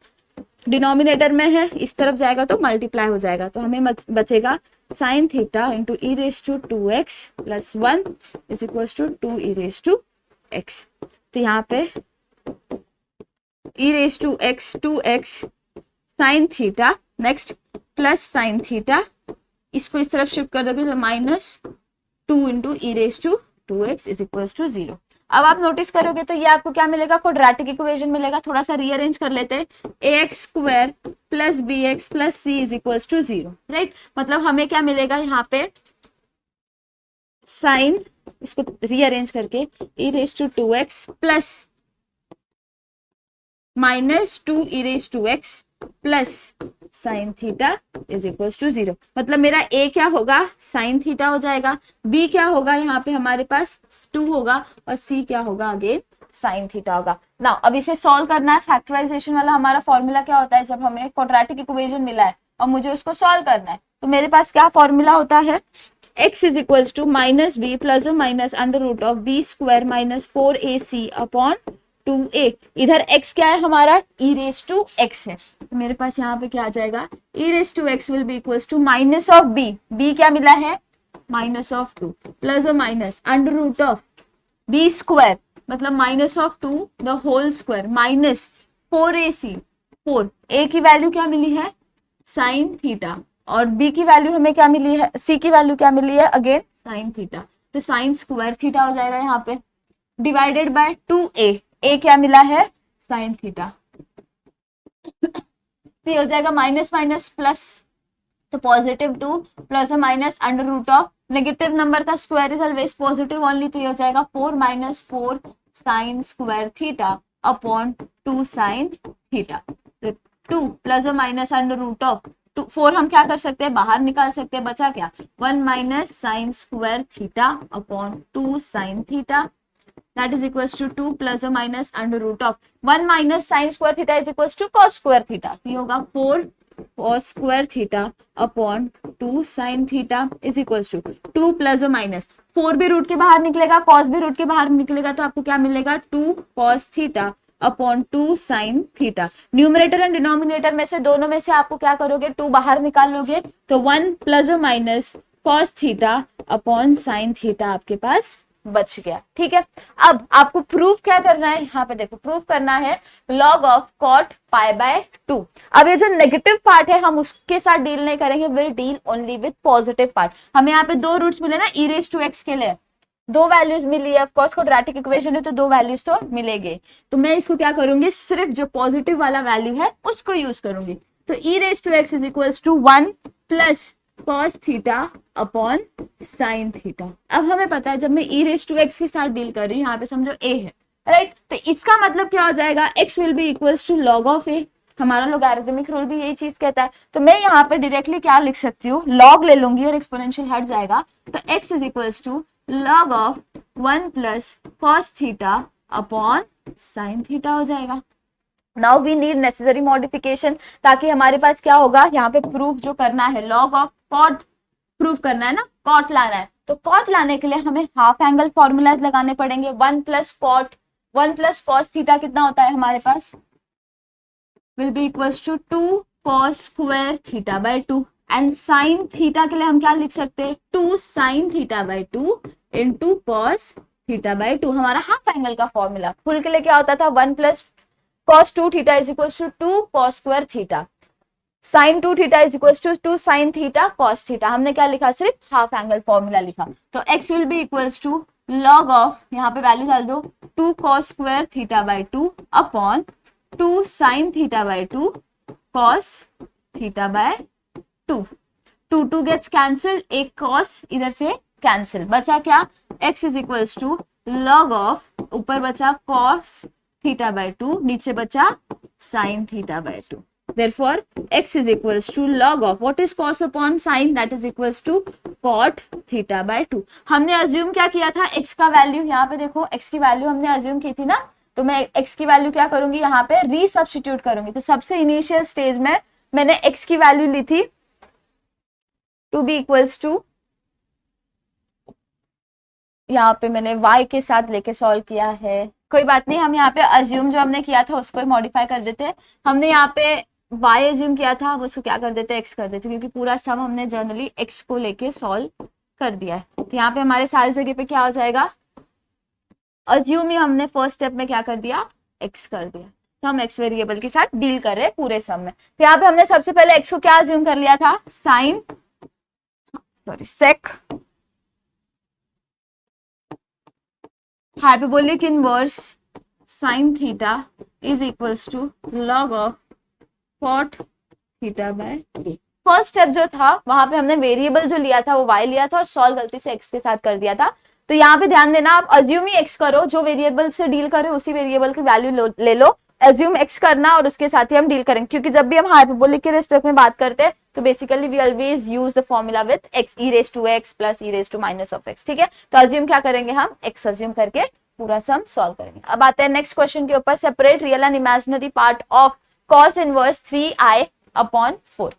डिनोमिनेटर में है, इस तरफ जाएगा तो मल्टीप्लाई हो जाएगा, तो हमें बचेगा sine theta into e raise to 2x plus 1 is equal to 2 e raise to x, तो यहाँ पे e raise to x 2x sine theta, next plus sine theta, इसको इस तरफ शिफ्ट कर दोगे तो -2 into e raise to 2x is equal to 0। अब आप नोटिस करोगे तो ये आपको क्या मिलेगा, क्वाड्रेटिक इक्वेशन मिलेगा, थोड़ा सा रीअरेंज कर लेते हैं, ax square plus bx plus c is equal to 0, right, मतलब हमें क्या मिलेगा यहाँ पे साइन, इसको रीअरेंज करके e raise to 2x plus -2 e raise to x plus sine theta is equal to 0, मतलब मेरा a क्या होगा, साइन थीटा हो जाएगा, b क्या होगा, यहाँ पे हमारे पास 2 होगा, और c क्या होगा, अगेन साइन थीटा होगा। नाउ अब इसे सॉल्व करना है, फैक्टराइजेशन वाला हमारा फॉर्मूला क्या होता है, जब हमें क्वाड्रेटिक इक्वेशन मिला है और मुझे उसको सॉल्व करना है, तो मेरे पास क्या फॉर्मूला होता है, x is equal to minus b plus और minus under root of b square minus 4ac upon 2a, इधर x क्या है हमारा, e रेज टू x है, तो मेरे पास यहाँ पे क्या आ जाएगा, e raise to x will be equals to minus of b क्या मिला है, माइनस ऑफ 2 प्लस और minus under root of b square, मतलब minus of 2 the whole square minus 4ac, 4 a की वैल्यू क्या मिली है, साइन थीटा, और b की वैल्यू हमें क्या मिली है, c की वैल्यू क्या मिली है, अगेन साइन थीटा, तो साइन स्क्वायर थीटा हो जाएगा यहाँ पे, डिवाइडेड बाय 2a, a क्या मिला है, साइन थीटा, तो ये हो जाएगा माइनस माइनस प्लस, तो पॉजिटिव 2 प्लस और minus under root of negative number का square is always positive only, तो ये हो जाएगा 4 minus 4 sine square theta upon 2 sine theta, तो 2 प्लस और माइनस अंडर रूट ऑफ 4 हम क्या कर सकते हैं, बाहर निकाल सकते हैं, बचा क्या, 1 minus sign square theta upon 2 sine theta, that is equals to 2 plus or minus under root of 1 minus sin square theta is equals to cos square theta, ये होगा 4 cos square theta upon 2 sine theta is equals to 2 plus और minus 4 भी root के बाहर निकलेगा, cos भी root के बाहर निकलेगा, तो आपको क्या मिलेगा 2 cos theta upon 2 sine theta. Numerator and denominator में से दोनों में से आपको क्या करोगे 2 बाहर निकाल लोगे, तो 1 प्लस और minus cos theta upon sine theta आपके पास बच गया। ठीक है, अब आपको प्रूफ क्या करना है, यहाँ पे देखो प्रूफ करना है log of cot pi by 2। अब ये जो नेगेटिव पार्ट है हम उसके साथ डील नहीं करेंगे, will deal only with positive part. हमें यहाँ पे 2 रूट्स मिले ना e रेज टू x के लिए, 2 वैल्यूज मिली है, ऑफ कोर्स क्वाड्रेटिक इक्वेशन है तो 2 वैल्यूज तो मिलेंगे, तो मैं इसको क्या करूंगी सिर्फ जो पॉजिटिव वाला वैल्यू है उसको यूज करूंगी। तो e raise to x is equals to 1 plus cos theta upon sine theta. अब हमें पता है जब मैं e रेज टू x के साथ डील कर रही हूँ, यहाँ पे समझो a है, राइट, तो इसका मतलब क्या हो जाएगा x will be equals to log of a। हमारा लोगैरिथमिक रूल भी यही चीज कहता है, तो मैं यहाँ पे डायरेक्टली क्या लिख सकती हूँ, log ले लूंगी और एक्सपोनेंशियल हट जाएगा, तो x is equals to log of 1 plus cos theta upon sine theta हो जाएगा। Now we need necessary modification, ताकि हमारे पास क्या होगा, यहाँ पे प्रूफ जो करना है log ऑफ कॉट प्रूफ करना है ना, कॉट लाना है, तो कॉट लाने के लिए हमें हाफ एंगल फॉर्मूलाज लगाने पड़ेंगे। 1 plus cot 1 plus cos theta कितना होता है हमारे पास, will be equals to 2 cos square theta by 2, and sine theta के लिए हम क्या लिख सकते हैं 2 sine theta by 2 into cos theta by 2, हमारा हाफ एंगल का फॉर्मूला। फुल के लिए क्या होता था 1 plus cos 2 theta is equals to 2 cos square theta, sin 2 theta is equals to 2 sin theta cos theta. हमने क्या लिखा, सिर्फ हाफ एंगल फॉर्मूला लिखा, तो x will be equals to log of, यहाँ पे वैल्यू डाल दो 2 cos square theta by 2 upon 2 sin theta by 2 cos theta by 2। 2 gets cancel, एक cos इधर से कैंसिल, बचा क्या x is equals to log of, ऊपर बचा cos थीटा बाय 2, नीचे बचा sin theta by 2। Therefore, x is equals to log of what is cos upon sin, that is equals to cot theta by 2। हमने assume क्या किया था, x का value, यहाँ पे देखो x की वैल्यू हमने अज्यूम की थी ना, तो मैं x की वैल्यू क्या करूंगी, यहाँ पे रीसब्स्टिट्यूट करूंगी। तो सबसे इनिशियल स्टेज में मैंने x की वैल्यू ली थी टू बी इक्वल्स टू, यहाँ पे मैंने y के साथ लेके सॉल्व किया है, कोई बात नहीं, हम यहाँ पे अज्यूम जो हमने किया था उसको मॉडिफाई कर देते। हमने यहाँ पे y अज्यूम किया था, अब उसको क्या कर देते x कर देते, क्योंकि पूरा सम हमने जनरली x को लेके सॉल्व कर दिया है। तो यहाँ पे हमारे सारी जगह पे क्या हो जाएगा, अज्यूम ही हमने फर्स्ट स्टेप में क्या कर दिया x कर दिया, तो हम x वेरिएबल के साथ डील कर रहे हैं पूरे सम में। तो यहाँ पे हमने सबसे पहले x को क्या अज्यूम कर लिया था, sec hyperbolic inverse sine theta is equals to log of cot theta by 2। First step जो था वहां पे हमने वेरिएबल जो लिया था वो y लिया था और सॉल्व गलती से x के साथ कर दिया था। तो यहाँ पे ध्यान देना, आप अज्यूम ही x करो, जो वेरिएबल से डील करे उसी वेरिएबल की वैल्यू ले लो, अज्यूम x करना और उसके साथ ही हम डील करेंगे, क्योंकि जब भी हम हाइपरबोलिक के रिस्पेक्ट में बात करते हैं तो basically we always use the formula with x e raise to x plus e raise to minus of x। ठीक है, तो अज्यूम क्या करेंगे, हम x अज्यूम करके पूरा सम सॉल्व करेंगे। अब आते हैं नेक्स्ट क्वेश्चन के ऊपर, separate real and imaginary part of cos inverse 3i upon 4।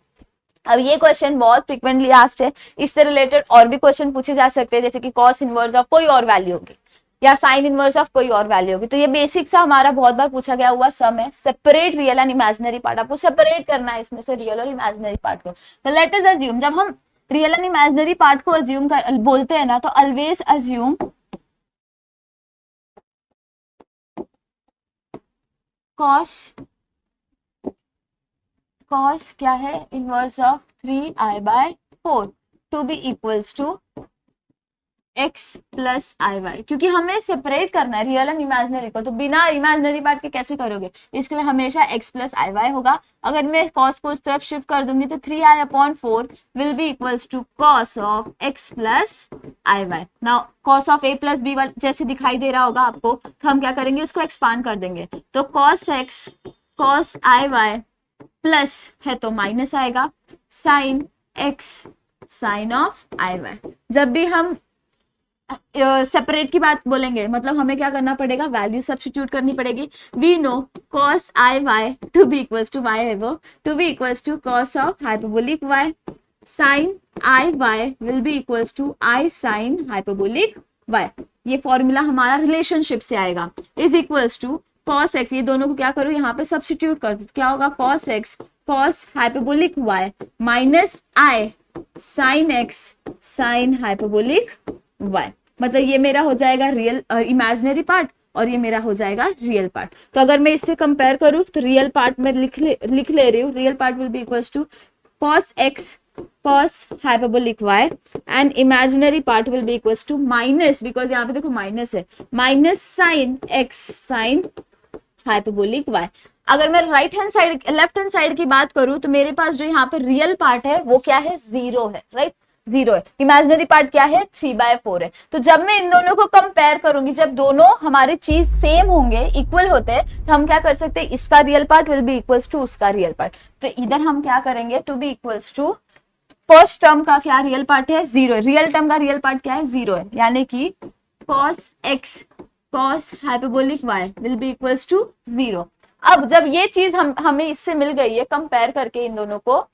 अब ये क्वेश्चन बहुत फ्रीक्वेंटली आस्क्ड है, इससे रिलेटेड और भी क्वेश्चन पूछे जा सकते हैं, जैसे कि cos इनवर्स ऑफ कोई और वैल्यू होगी या साइन इनवर्स ऑफ कोई और वैल्यू होगी। तो ये बेसिक सा हमारा बहुत बार पूछा गया हुआ सम है, separate real and imaginary part, आपको सेपरेट करना है इसमें से रियल और इमेजिनरी पार्ट को। तो लेट अस अज्यूम, जब हम रियल एंड इमेजिनरी पार्ट को अज्यूम कर बोलते हैं ना, तो ऑलवेज अज्यूम cos क्या है, inverse of 3i by 4 to be equals to x plus i y, क्योंकि हमें सेपरेट करना है रियल एंड इमेजिनरी को, तो बिना इमेजिनरी पार्ट के कैसे करोगे, इसके लिए हमेशा x प्लस आई वाई होगा। अगर मैं cos को उस तरफ शिफ्ट कर दूंगी तो 3i upon 4 will be equals to cos of x plus i y. Now cos of a plus b जैसे दिखाई दे रहा होगा आपको, तो हम क्या करेंगे, उसको एक्सपांड कर देंगे, तो cos x cos i y plus है तो माइनस आएगा sine x sine of i y. जब भी हम सेपरेट की बात बोलेंगे, मतलब हमें क्या करना पड़ेगा, वैल्यू सब्स्टिट्यूट करनी पड़ेगी। We know cos i y to be equals to y है वो to be equals to cos of hyperbolic y, sin i y will be equals to i sin hyperbolic y। ये formula हमारा relationship से आएगा, is equals to cos x, ये दोनों को क्या करो यहाँ पे सब्स्टिट्यूट कर दो, क्या होगा cos x cos hyperbolic y minus i sin x sin hyperbolic y। मतलब ये मेरा हो जाएगा रियल इमेजिनरी पार्ट और ये मेरा हो जाएगा रियल पार्ट। तो अगर मैं इससे कंपेयर करूं तो रियल पार्ट में लिख ले रही हूँ, real part will be equals to cos x cos hyperbolic y and imaginary part will be equals to minus, because यहाँ पे देखो माइनस है, minus sin x sin hyperbolic y। अगर मैं right hand side left hand side की बात करूं तो मेरे पास जो यहाँ पे रियल पार्ट है वो क्या है, 0 है, राइट, 0 है। इमेजिनरी पार्ट क्या है, 3/4 है। तो जब मैं इन दोनों को कंपेयर करूंगी, जब दोनों हमारे चीज सेम होंगे, इक्वल होते हैं, तो हम क्या कर सकते हैं, इसका real part will be equals to उसका रियल पार्ट। तो इधर हम क्या करेंगे, to be equals to first term का क्या रियल पार्ट है, 0 है, रियल टर्म का रियल पार्ट क्या है, 0 है, यानी कि cos x cos hyperbolic y will be equals to 0। अब जब ये चीज हमें इससे मिल गई है, कंपेयर करके इन दोनों को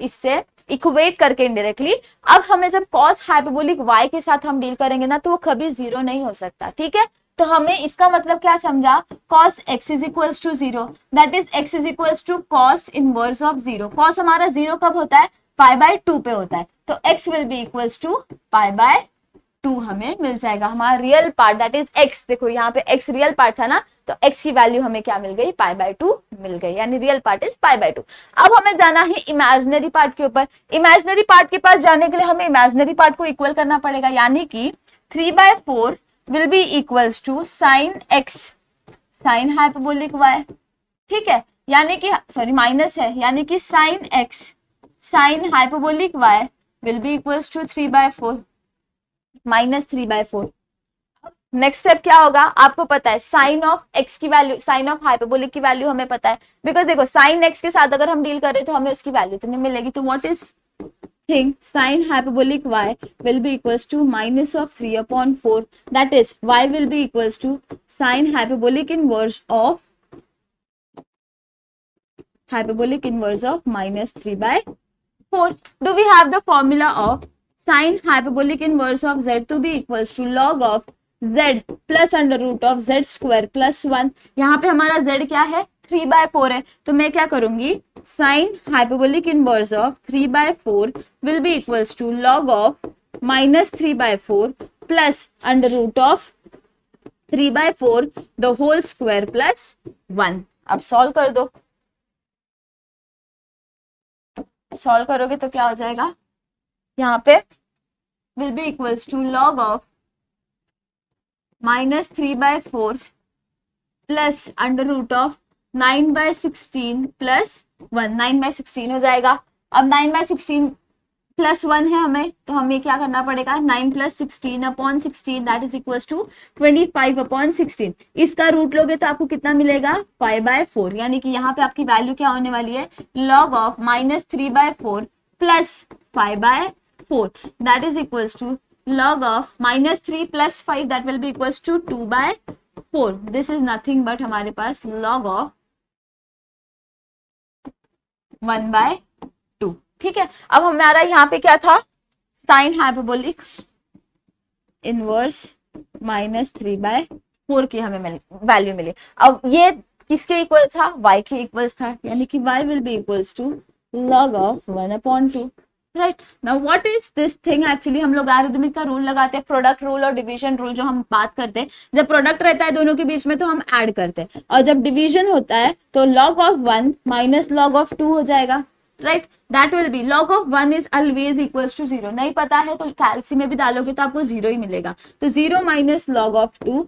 इससे इक्वेट करके इनडायरेक्टली, अब हमें जब cos हाइपरबोलिक y के साथ हम डील करेंगे ना, तो वो कभी 0 नहीं हो सकता, ठीक है। तो हमें इसका मतलब क्या समझा, cos x is equals to 0, that is x is equals to cos inverse of 0। cos हमारा 0 कब होता है, π/2 पे होता है, तो x will be equals to π/2 हमें मिल जाएगा, हमारा real part that is x। देखो यहाँ पे x रियल पार्ट था ना, तो x की वैल्यू हमें क्या मिल गई, π/2 मिल गई, यानी रियल पार्ट इज π/2। अब हमें जाना है इमेजिनरी पार्ट के ऊपर। इमेजिनरी पार्ट के पास जाने के लिए हमें इमेजिनरी पार्ट को इक्वल करना पड़ेगा, यानी कि 3/4 will be equals to sin x sin hyperbolic y, ठीक है, यानी कि सॉरी माइनस है, यानी कि sin x sin hyperbolic y will be equals to 3/4 minus 3/4। Next step क्या होगा, आपको पता है साइन ऑफ एक्स की वैल्यू, साइन ऑफ हाइपरबोलिक की वैल्यू हमें पता है, बिकॉज देखो साइन एक्स के साथ अगर हम डील करें तो हमें उसकी वैल्यू तो नहीं मिलेगी। तो what is thing, sine hyperbolic y will be equals to minus of 3/4, that is y will be equals to sine hyperbolic inverse of minus 3/4। Do we have the formula of sin hyperbolic inverse of z to be equals to log of z plus under root of z square plus 1। यहाँ पे हमारा z क्या है, 3/4 है, तो मैं क्या करूंगी, sin hyperbolic inverse of 3/4 will be equals to log of minus 3/4 plus under root of 3/4 the whole square plus 1। अब सॉल्व कर दो, सॉल्व करोगे तो क्या हो जाएगा, यहाँ पे will be equals to log of minus 3/4 plus under root of 9/16 plus 1, 9/16 हो जाएगा। अब 9/16 प्लस 1 है हमें, तो हमें क्या करना पड़ेगा, 9 + 16/16 दैट इज इक्वल्स टू 25/16। इसका रूट लोगे तो आपको कितना मिलेगा, 5/4, यानी कि यहाँ पे आपकी वैल्यू क्या होने वाली है, log of minus 3/4 plus 5/4 that is equals to log of minus 3 plus 5 that will be equals to 2/4। this is nothing but हमारे पास log of 1/2, ठीक है। अब हमारा यहाँ पे क्या था, साइन हाइपरबोलिक इनवर्स माइनस 3/4 की हमें वैल्यू मिली। अब ये किसके इक्वल था, y के इक्वल्स था, यानी कि y will be equals to log of 1/2, right. Now what is this thing, actually हम लोग लॉगरिथमिक का रूल लगाते हैं, प्रोडक्ट रूल और डिवीजन रूल जो हम बात करते हैं। जब प्रोडक्ट रहता है दोनों के बीच में तो हम ऐड करते हैं, और जब डिवीजन होता है तो log of 1 minus log of 2 हो जाएगा, right. That will be log of 1 is always equals to 0। नहीं पता है तो कैलसी में भी डालोगे तो आपको 0 ही मिलेगा, तो 0 minus log of 2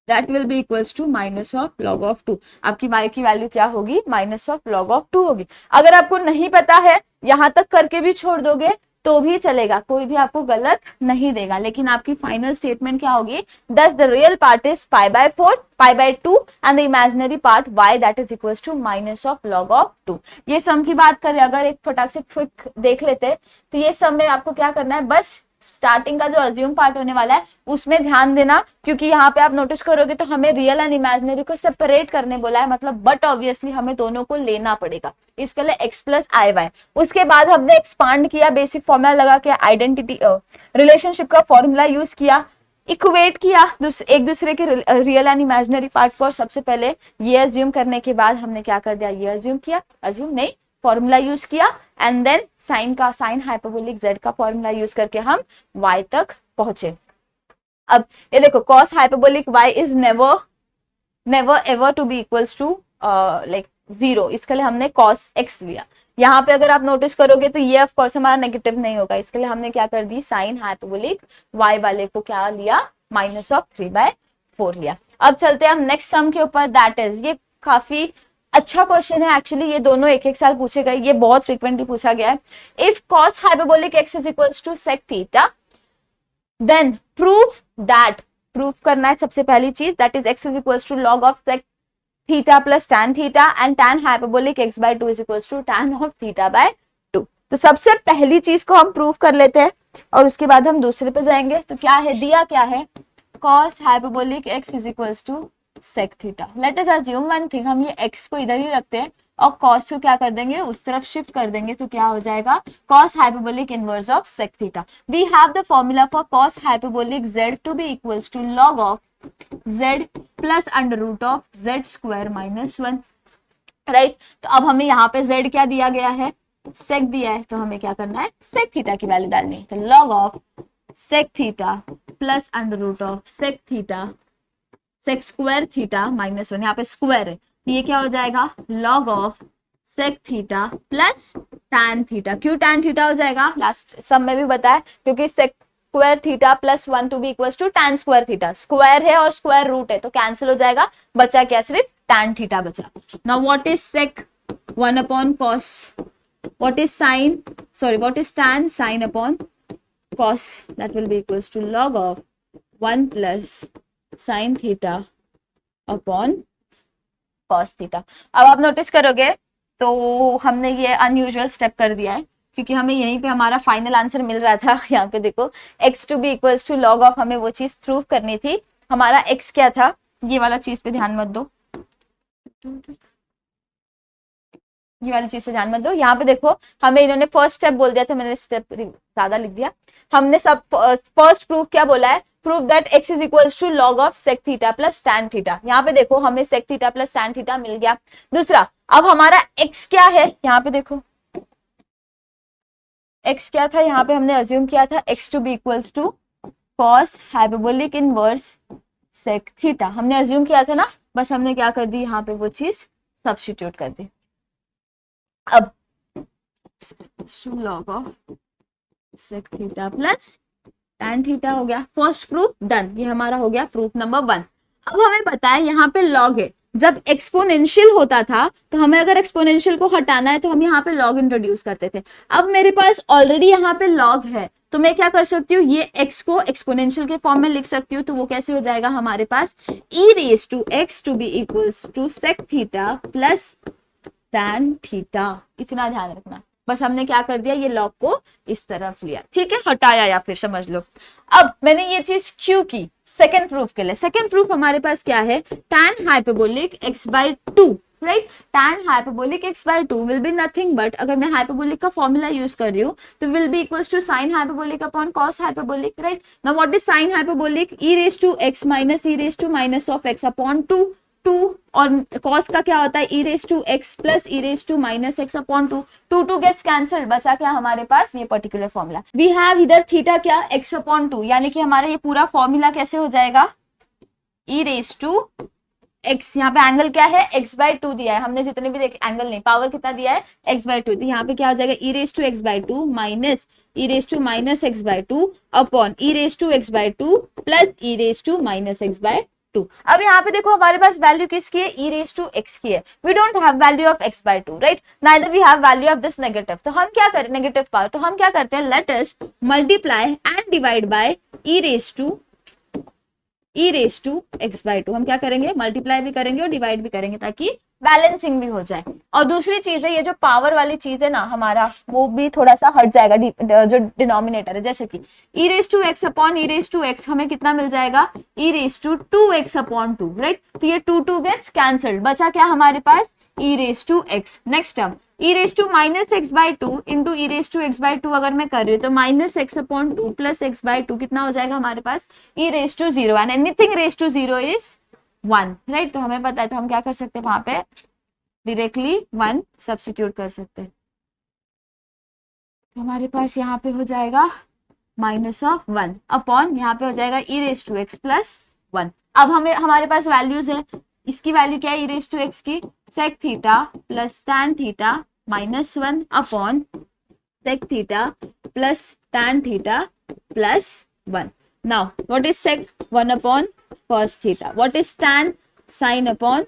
that will be equals to minus of log of 2। आपकी y की वैल्यू क्या होगी, माइनस ऑफ log of 2 होगी। अगर आपको नहीं पता है, यहां तक करके भी छोड़ दोगे तो भी चलेगा, कोई भी आपको गलत नहीं देगा, लेकिन आपकी फाइनल स्टेटमेंट क्या होगी, thus the real part is π/4 π/2 and the imaginary part y that is equals to minus of log of 2। ये सम की बात करें, अगर एक फटाक से क्विक देख लेते तो ये सम में आपको क्या करना है, बस स्टार्टिंग का जो अज्यूम पार्ट होने वाला है उसमें ध्यान देना, क्योंकि यहाँ पे आप नोटिस करोगे तो हमें रियल एंड इमेजिनरी को सेपरेट करने बोला है, मतलब बट ऑब्वियसली हमें दोनों को लेना पड़ेगा, इसके लिए x प्लस आई वाई। उसके बाद हमने एक्सपांड किया, बेसिक फॉर्मूला लगा के आइडेंटिटी रिलेशनशिप का फॉर्मूला यूज किया, इक्वेट किया एक दूसरे के रियल एंड इमेजिनरी पार्ट को, और सबसे पहले ये अज्यूम करने के बाद हमने क्या कर दिया, ये अज्यूम किया, अज्यूम नहीं फॉर्मूला यूज किया, and then sine hyperbolic z का फॉर्मूला यूज करके हम y तक पहुंचे। अब ये देखो cos hyperbolic y is never ever to be equals to like 0, इसके लिए हमने cos x लिया। यहाँ पे अगर आप नोटिस करोगे तो ये ऑफ कोर्स हमारा नेगेटिव नहीं होगा, इसके लिए हमने क्या कर दी, साइन हाइपरबोलिक y वाले को क्या लिया, -3/4 लिया। अब चलते हैं हम नेक्स्ट सम के ऊपर, दैट इज, ये काफी अच्छा क्वेश्चन है एक्चुअली, ये दोनों एक साल पूछे गए, ये बहुत फ्रीक्वेंटली पूछा गया है। If cos hyperbolic x is equals to sec theta, then prove करना है सबसे पहली चीज, that is x is equals to log of sec theta plus tan theta, and tan hyperbolic x/2 is equals to tan of थीटा/2। तो सबसे पहली चीज को हम प्रूव कर लेते हैं और उसके बाद हम दूसरे पे जाएंगे। तो क्या है, दिया क्या है, cos hyperbolic x is equals to sec theta. Let us assume one thing, हम ये x को इधर ही रखते हैं और cos को क्या कर देंगे, उस तरफ शिफ्ट कर देंगे, तो क्या हो जाएगा, cos hyperbolic inverse of sec theta. We have the formula for cos hyperbolic z to be equals to log of z plus under root of z square -1, right. तो अब हमें यहाँ पे z क्या दिया गया है, sec दिया है, तो हमें क्या करना है, sec थीटा की वैल्यू डालनी है। तो log of sec theta plus under root of sec theta sec square theta -1, यहाँ पे स्क्वायर है, तो ये क्या हो जाएगा, log of sec theta plus tan theta. क्यों tan थीटा हो जाएगा, लास्ट सम में भी बताया, क्योंकि sec square theta plus 1 to be equals to tan square theta, square है और स्क्वायर रूट है तो कैंसिल हो जाएगा, बचा क्या, सिर्फ tan थीटा बचा। Now what is sec 1 upon cos, what is tan sin upon cos, that will be equals to log of 1 plus sin theta upon cos theta. अब आप नोटिस करोगे तो हमने ये अनयूजुअल स्टेप कर दिया है, क्योंकि हमें यहीं पे हमारा फाइनल आंसर मिल रहा था। यहाँ पे देखो x to be equals to log of, हमें वो चीज प्रूव करनी थी। हमारा x क्या था, ये वाला चीज पे ध्यान मत दो, ये वाली चीज पे ध्यान मत दो। यहाँ पे देखो हमें इन्होंने फर्स्ट स्टेप बोल दिया था, मैंने स्टेप ज्यादा लिख दिया। हमने सब फर्स्ट प्रूफ क्या बोला है, proof that x is equals to log of sec theta plus tan theta. यहाँ पे देखो हमें sec theta plus tan theta मिल गया। दूसरा, अब हमारा x क्या है, यहाँ पे देखो x क्या था, यहाँ पे हमने अज्यूम किया था x to be equals to cos hyperbolic inverse sec theta, हमने अज्यूम किया था ना, बस हमने क्या कर दी, यहाँ पे वो चीज सब्स्टिट्यूट कर दी। अब log of sec theta plus tan theta हो गया, फर्स्ट प्रूफ डन, ये हमारा हो गया प्रूफ नंबर 1। अब हमें पता है यहाँ पे log है, जब एक्सपोनेंशियल होता था तो हमें अगर एक्सपोनेंशियल को हटाना है तो हम यहाँ पे log इंट्रोड्यूस करते थे। अब मेरे पास ऑलरेडी यहाँ पे log है, तो मैं क्या कर सकती हूँ, ये x को एक्सपोनेंशियल के फॉर्म में लिख सकती हूँ। तो वो कैसे हो जाएगा हमारे पास, e raise to x to be equals to sec theta plus tan theta. इतना ध्यान रखना, बस हमने क्या कर दिया, ये log को इस तरफ लिया, ठीक है, हटाया या फिर समझ लो। अब मैंने ये चीज क्यों की, सेकंड प्रूफ के लिए। सेकंड प्रूफ हमारे पास क्या है, tan hyperbolic x/2, right. tan hyperbolic x/2 will be nothing but, अगर मैं हाइपरबोलिक का फॉर्मूला यूज कर रही हूँ तो will be equals to sin hyperbolic upon cos hyperbolic, right. Now what is sin hyperbolic, e raise to x minus e raise to minus of x upon 2, और cos का क्या होता है, e raise to x plus e raise to minus x upon 2 gets cancelled, बचा क्या हमारे पास, ये पर्टिकुलर फॉर्मूला। वी हैव इधर थीटा क्या, x अपॉन 2, यानी कि हमारा ये पूरा फॉर्मूला कैसे हो जाएगा, e रेज टू x, यहाँ पे एंगल क्या है, x/2 दिया है हमने, जितने भी देख एंगल नहीं, पावर कितना दिया है, x/2, तो यहाँ पे क्या हो जाएगा, e raise to x/2 minus e raise to minus x/2 upon e raise to x/2 plus e raise to minus x/2। अब यहाँ पे देखो हमारे पास वैल्यू किसकी है, e रेज टू x की है। We don't have value of x/2, right, neither we have value of this negative. तो हम क्या करें, नेगेटिव पावर, तो हम क्या करते हैं, let us multiply and divide by e raise to e raise to x by two. हम क्या करेंगे, मल्टीप्लाई भी करेंगे और डिवाइड भी करेंगे ताकि बैलेंसिंग भी हो जाए। और दूसरी चीज है, ये जो पावर वाली चीज है ना हमारा, वो भी थोड़ा सा हट जाएगा, जो डिनोमिनेटर है, जैसे कि e raise to x upon e raise to x, हमें कितना मिल जाएगा, e raise to two x upon two, right. तो ये टू टू गेट्स कैंसल्ड, बचा क्या हमारे पास, e raise to x. Next term e raise to minus x by two into e raise to x by two अगर मैं कर रही हूँ तो minus x upon two plus x by two कितना हो जाएगा हमारे पास, e raise to zero, and anything raise to zero is one, right. तो हमें पता है, तो हम क्या कर सकते हैं, वहां पे डायरेक्टली वन सब्स्टिट्यूट कर सकते हैं। तो हमारे पास यहाँ पे हो जाएगा माइनस ऑफ वन अपॉन, यहाँ पे हो जाएगा e raise to x plus one. अब हमें हमारे पास वैल्यूज है, इसकी वैल्यू क्या है, ई रेस टू एक्स की sec theta plus tan theta minus one upon sec theta plus tan theta plus one. Now what is sec, one upon cos theta, what is tan, sine upon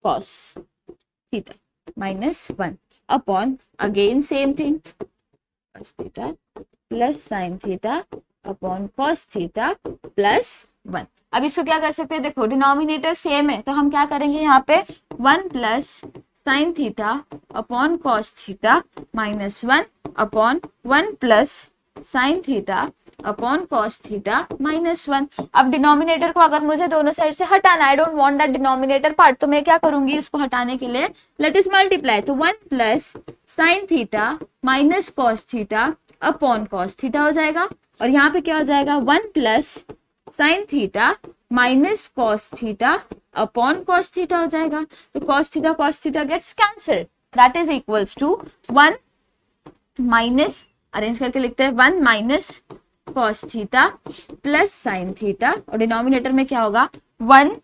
cos theta minus one upon again same thing cos theta plus sine theta upon cos theta plus one. अब इसको क्या कर सकते हैं, देखो denominator same है तो हम क्या करेंगे, यहाँ पे one plus sine theta upon cos theta minus one upon one plus sine theta upon cos theta minus one. अब डिनोमिनेटर को अगर मुझे दोनों साइड से हटाना, I don't want that denominator part, तो मैं क्या करूंगी, उसको हटाने के लिए लेट इज मल्टीप्लाई, तो one plus sine theta minus cos theta upon cos theta हो जाएगा, और यहाँ पे क्या हो जाएगा, one plus sine theta minus cos theta upon cos theta हो जाएगा। तो cos theta gets cancelled, that is equals to one minus, arrange करके लिखते हैं, one minus cos theta plus sine theta, और डिनोमिनेटर में क्या होगा, one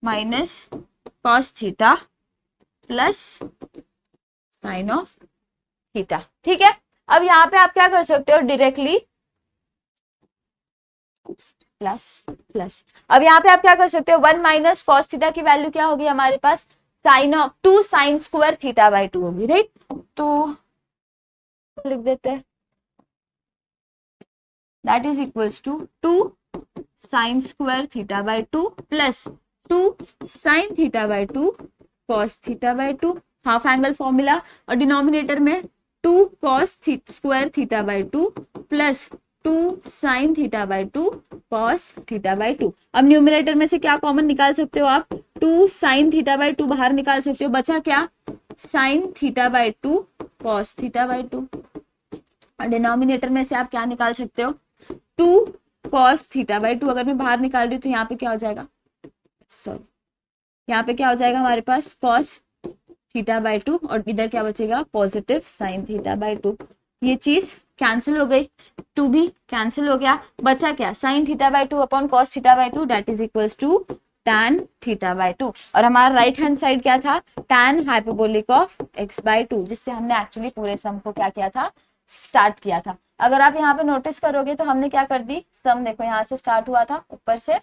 minus cos theta plus sine of theta, ठीक है। अब यहाँ पे आप क्या कर सकते हो, डायरेक्टली प्लस अब यहाँ पे आप क्या कर सकते हो, वन माइनस कॉस थीटा की वैल्यू क्या होगी हमारे पास, sine of two sine square theta by two होगी, राइट। तो लिख देते हैं, that is equals to two sine square theta by two plus two sine theta by two cos theta by two, half angle formula, और denominator में two cos square theta by two plus two sine theta by two cos theta by to. अब numerator में से क्या common निकाल सकते हो आप, two sine theta by two बाहर निकाल सकते हो, बचा क्या, sine theta by two cos theta by two, और डिनोमिनेटर में से आप क्या निकाल सकते हो, two cos theta by two. अगर मैं बाहर निकाल रही हूँ तो यहाँ पे क्या हो जाएगा, सॉरी यहाँ पे क्या हो जाएगा हमारे पास, कॉस थीटा बाई टू, और इधर क्या बचेगा, positive sign theta by to. ये चीज कैंसिल हो गई, टू भी कैंसिल हो गया, बचा क्या, sine theta by two upon cos theta by two, that is equals to tan theta by two. और हमारा राइट हैंड साइड क्या था, tan hyperbolic of x by two, जिससे हमने एक्चुअली पूरे सम को क्या किया था, स्टार्ट किया था। अगर आप यहाँ पे नोटिस करोगे तो हमने क्या कर दी, सम देखो यहाँ से स्टार्ट हुआ था, ऊपर से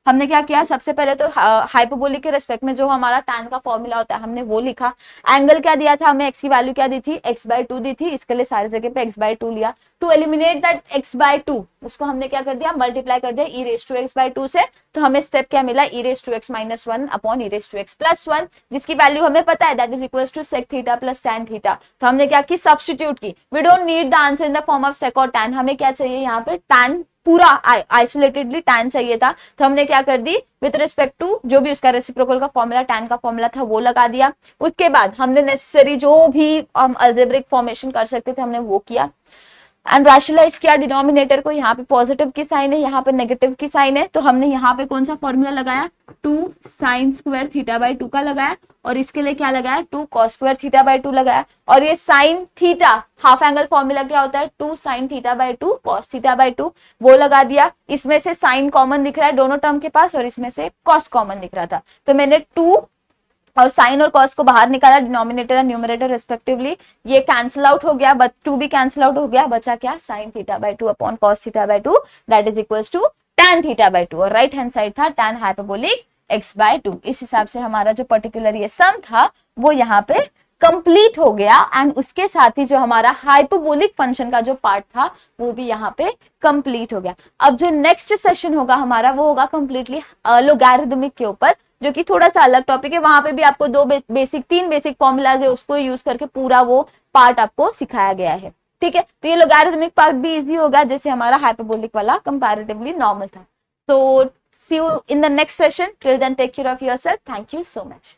हमने क्या किया, सबसे पहले तो हाइपरबोलिक के रेस्पेक्ट में जो हमारा tan का फॉर्मूला होता है हमने वो लिखा, एंगल क्या दिया था हमें, x की वैल्यू क्या दी थी, x बाई टू दी थी, इसके लिए सारी जगह पे x बाई टू लिया। To eliminate that x by two, उसको हमने क्या कर दिया, मल्टीप्लाई कर दिया e raise to x by two से, तो हमें स्टेप क्या मिला, e raise to x minus one upon e raise to x plus one, जिसकी वैल्यू हमें पता है, that is equal to sec theta plus tan theta. तो हमने क्या की, सब्स्टिट्यूट की, we don't need the answer in the form of sec और टैन, हमें क्या चाहिए यहाँ पे, टैन पूरा आइसोलेटेडली टैन चाहिए था, तो हमने क्या कर दी, विद रिस्पेक्ट टू जो भी उसका रेसिप्रोकल का फॉर्मूला, टैन का फॉर्मूला था वो लगा दिया। उसके बाद हमने नेसेसरी जो भी हम अलजेब्रिक फॉर्मेशन कर सकते थे हमने वो किया, एंड रैशनलाइज किया डिनोमिनेटर को, यहाँ पे पॉजिटिव की साइन है, यहाँ पे नेगेटिव की साइन है, तो हमने यहाँ पे कौन सा फॉर्मूला लगाया, two sine square theta by two का लगाया, और इसके लिए क्या लगाया, two cos square theta by two लगाया, और ये sine theta half angle formula क्या होता है, two sine theta by two cos theta by two, वो लगा दिया। इसमें से साइन कॉमन दिख रहा है दोनों टर्म के पास, और इसमें से कॉस कॉमन दिख रहा था, तो मैंने टू और साइन और कॉस को बाहर निकाला, डिनोमिनेटर और न्यूमरेटर रेस्पेक्टिवली, ये कैंसिल आउट हो गया, बट टू भी कैंसिल आउट हो गया, बचा क्या, sine theta by two upon cos theta by two, that is equals to tan theta by two, और राइट हैंड साइड था tan hyperbolic x by two. इस हिसाब से हमारा जो पर्टिकुलर ये सम था वो यहाँ पे कंप्लीट हो गया एंड उसके साथ ही जो हमारा हाइपरबोलिक फंक्शन का जो पार्ट था वो भी यहाँ पे कंप्लीट हो गया। अब जो नेक्स्ट सेशन होगा हमारा वो होगा कंप्लीटली लोगैरिथमिक के ऊपर, जो कि थोड़ा सा अलग टॉपिक है। वहां पे भी आपको तीन बेसिक फॉर्मूलाज है, उसको यूज करके पूरा वो पार्ट आपको सिखाया गया है। ठीक है, तो ये लोगैरिथमिक पार्ट भी इजी होगा जैसे हमारा हाइपरबोलिक वाला कंपैरेटिवली नॉर्मल था। तो see you in the next session, till then take care of yourself, thank you so much.